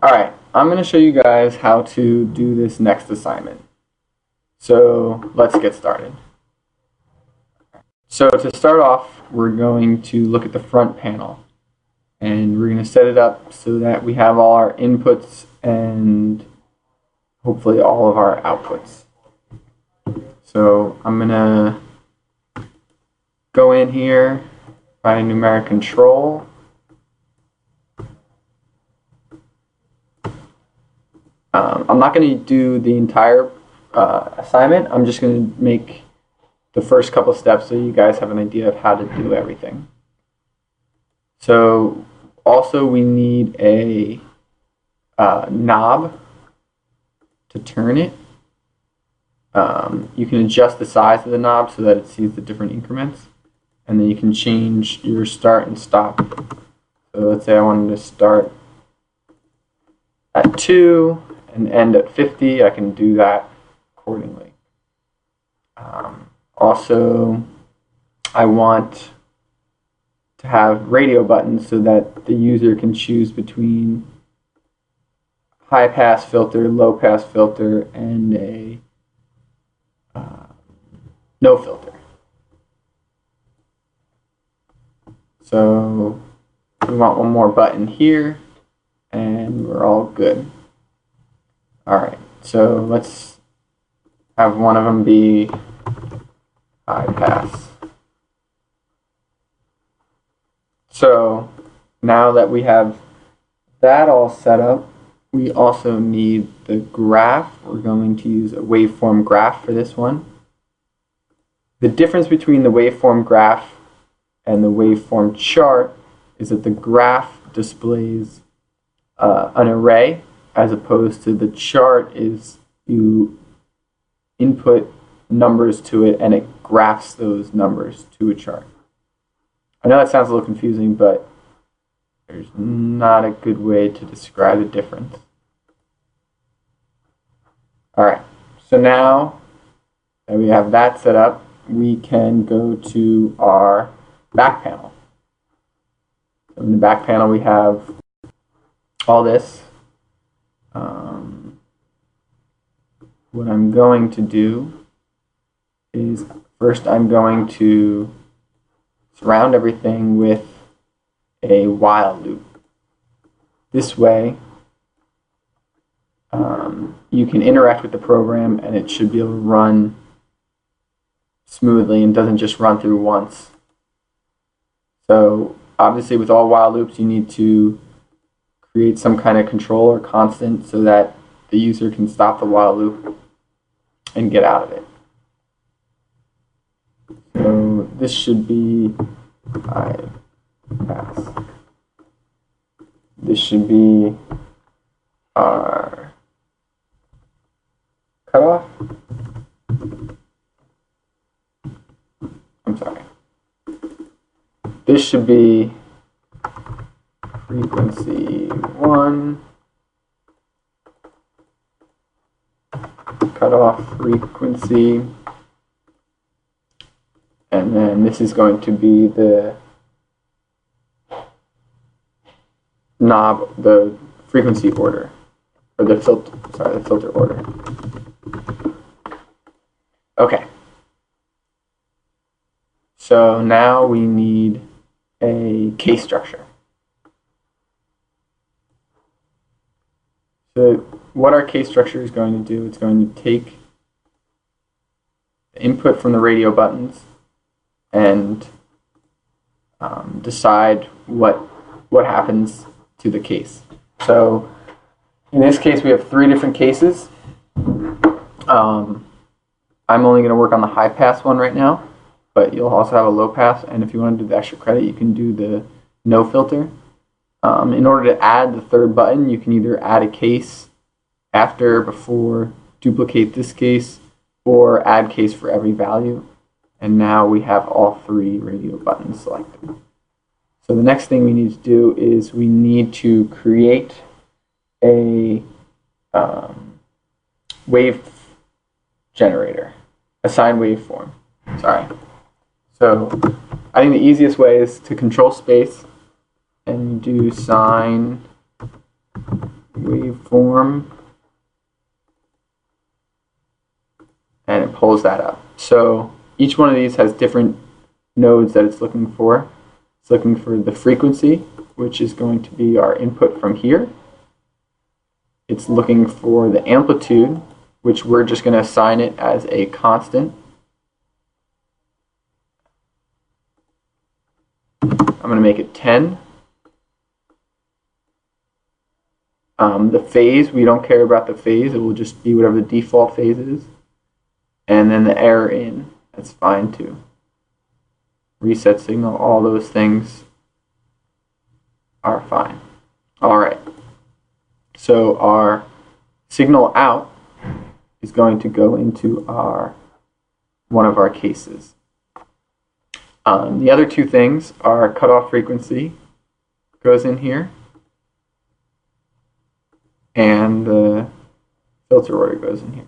Alright, I'm going to show you guys how to do this next assignment. So let's get started. So to start off, we're going to look at the front panel. And we're going to set it up so that we have all our inputs and hopefully all of our outputs. So I'm going to go in here, find a numeric control. I'm not going to do the entire assignment. I'm just going to make the first couple steps so you guys have an idea of how to do everything. So also we need a knob to turn it. You can adjust the size of the knob so that it sees the different increments, and then you can change your start and stop. So let's say I wanted to start at 2 and end at 50, I can do that accordingly. Also, I want to have radio buttons so that the user can choose between high pass filter, low pass filter, and a no filter. So we want one more button here, and we're all good. Alright, so let's have one of them be high pass. So now that we have that all set up, we also need the graph. We're going to use a waveform graph for this one. The difference between the waveform graph and the waveform chart is that the graph displays an array, as opposed to the chart is you input numbers to it and it graphs those numbers to a chart. I know that sounds a little confusing, but there's not a good way to describe the difference. Alright, so now that we have that set up, we can go to our back panel. In the back panel we have all this. What I'm going to do is first I'm going to surround everything with a while loop. This way you can interact with the program and it should be able to run smoothly and doesn't just run through once. So obviously with all while loops you need to create some kind of control or constant so that the user can stop the while loop and get out of it. So this should be high pass. This should be our cutoff. I'm sorry. This should be frequency 1, cutoff frequency, and then this is going to be the knob, the frequency order, or the filter order. Okay. So now we need a case structure. So what our case structure is going to do, it's going to take the input from the radio buttons and decide what happens to the case. So in this case we have 3 different cases. I'm only going to work on the high pass one right now, but you'll also have a low pass, and if you want to do the extra credit you can do the no filter. In order to add the 3rd button, you can either add a case after, before, duplicate this case, or add case for every value. And now we have all 3 radio buttons selected. So the next thing we need to do is we need to create a wave generator, a sine waveform. Sorry. So I think the easiest way is to control space and do sine waveform, and it pulls that up. So each one of these has different nodes that it's looking for. It's looking for the frequency, which is going to be our input from here. It's looking for the amplitude, which we're just going to assign it as a constant. I'm going to make it 10. The phase, we don't care about the phase. It will just be whatever the default phase is. And then the error in, that's fine too. Reset signal, all those things are fine. All right. So our signal out is going to go into one of our cases. The other two things are cutoff frequency goes in here, and the filter order goes in here.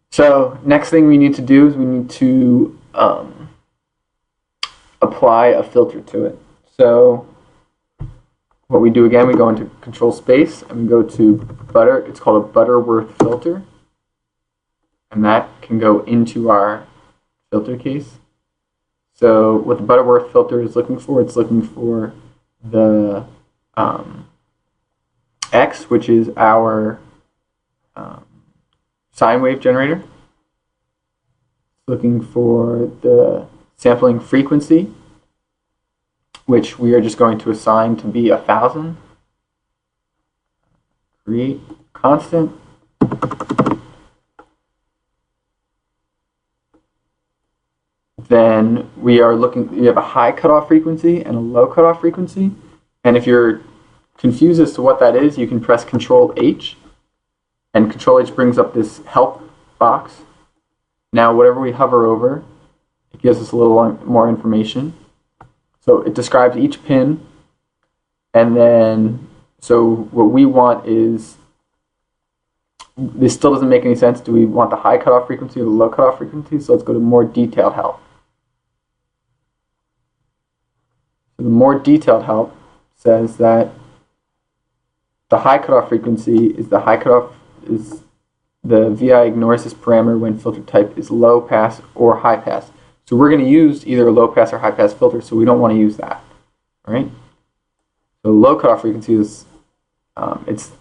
So next thing we need to do is we need to apply a filter to it. So what we do again, we go into control space and we go to it's called a Butterworth filter, and that can go into our filter case. So what the Butterworth filter is looking for, it's looking for the X, which is our sine wave generator. It's looking for the sampling frequency, which we are just going to assign to be 1,000. Create constant. Then we have a high cutoff frequency and a low cutoff frequency. And if you're confused as to what that is, you can press Control H. And Control H brings up this help box. Now whatever we hover over, it gives us a little more information. So it describes each pin, and then, so what we want is, this still doesn't make any sense. Do we want the high cutoff frequency or the low cutoff frequency? So let's go to more detailed help. So the more detailed help says that the high cutoff frequency is the VI ignores this parameter when filter type is low pass or high pass. So we're going to use either a low pass or high pass filter, so we don't want to use that. All right? So low cutoff frequency is, as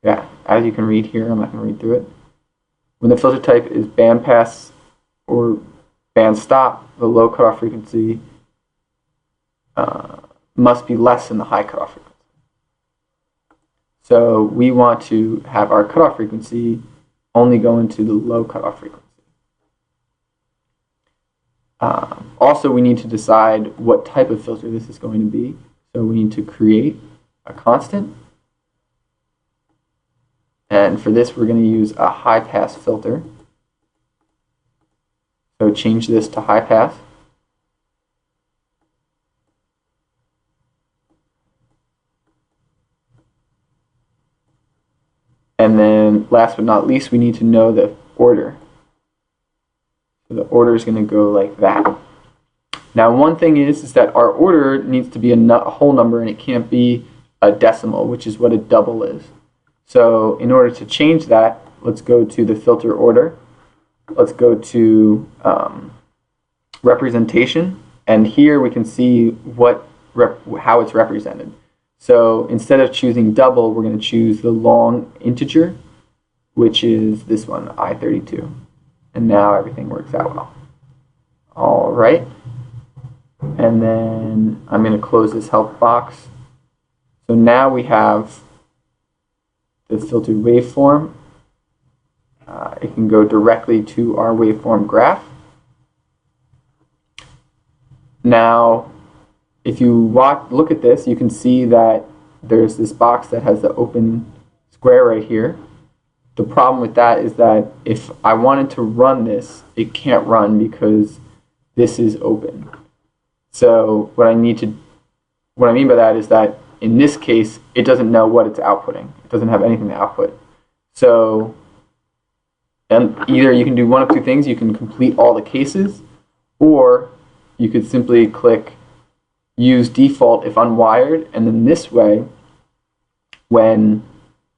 you can read here, I'm not going to read through it. When the filter type is band pass or band stop, the low cutoff frequency must be less than the high cutoff frequency. So we want to have our cutoff frequency only go into the low cutoff frequency. Also, we need to decide what type of filter this is going to be. So we need to create a constant. And for this, we're going to use a high pass filter. So change this to high pass. And then last but not least, we need to know the order. So the order is going to go like that. Now one thing is that our order needs to be a whole number, and it can't be a decimal, which is what a double is. So in order to change that, let's go to the filter order. Let's go to representation, and here we can see how it's represented. So instead of choosing double, we're going to choose the long integer, which is this one, I32. And now everything works out well. All right. And then I'm going to close this help box. So now we have the filtered waveform. It can go directly to our waveform graph. Now, if you look at this, you can see that there's this box that has the open square right here. The problem with that is that if I wanted to run this, it can't run because this is open. So what I mean by that is that in this case, it doesn't know what it's outputting. It doesn't have anything to output. So, and either you can do one of two things. You can complete all the cases, or you could simply click use default if unwired, and then this way, when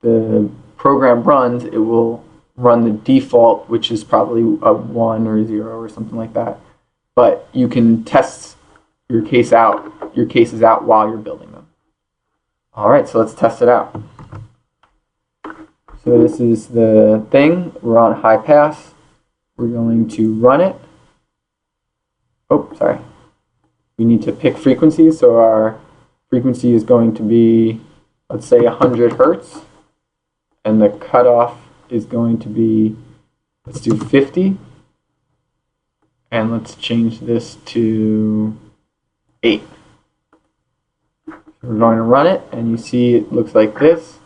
the program runs, it will run the default, which is probably a 1 or 0 or something like that. But you can test your cases out while you're building them. All right, so let's test it out. So this is the thing. We're on high pass. We're going to run it. Oh, sorry. We need to pick frequencies. So our frequency is going to be, let's say, 100 hertz. And the cutoff is going to be, let's do 50. And let's change this to 8. So we're going to run it, and you see it looks like this.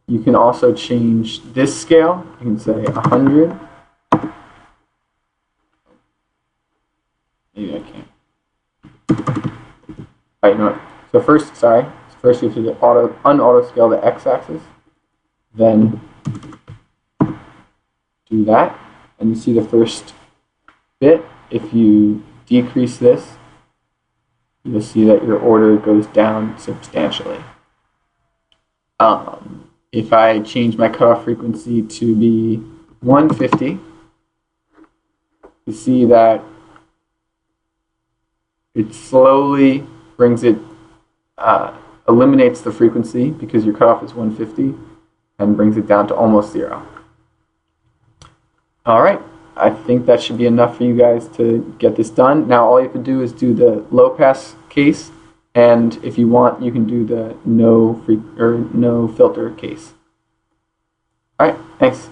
You can also change this scale. You can say 100. Maybe I can't. All right, you know what? So first you have to un-auto scale the x-axis. Then do that, and you see the first bit. If you decrease this, you'll see that your order goes down substantially. If I change my cutoff frequency to be 150, you see that it slowly brings it, eliminates the frequency because your cutoff is 150 and brings it down to almost 0. All right, I think that should be enough for you guys to get this done. Now all you have to do is do the low pass case, and if you want, you can do the no filter case. All right, thanks.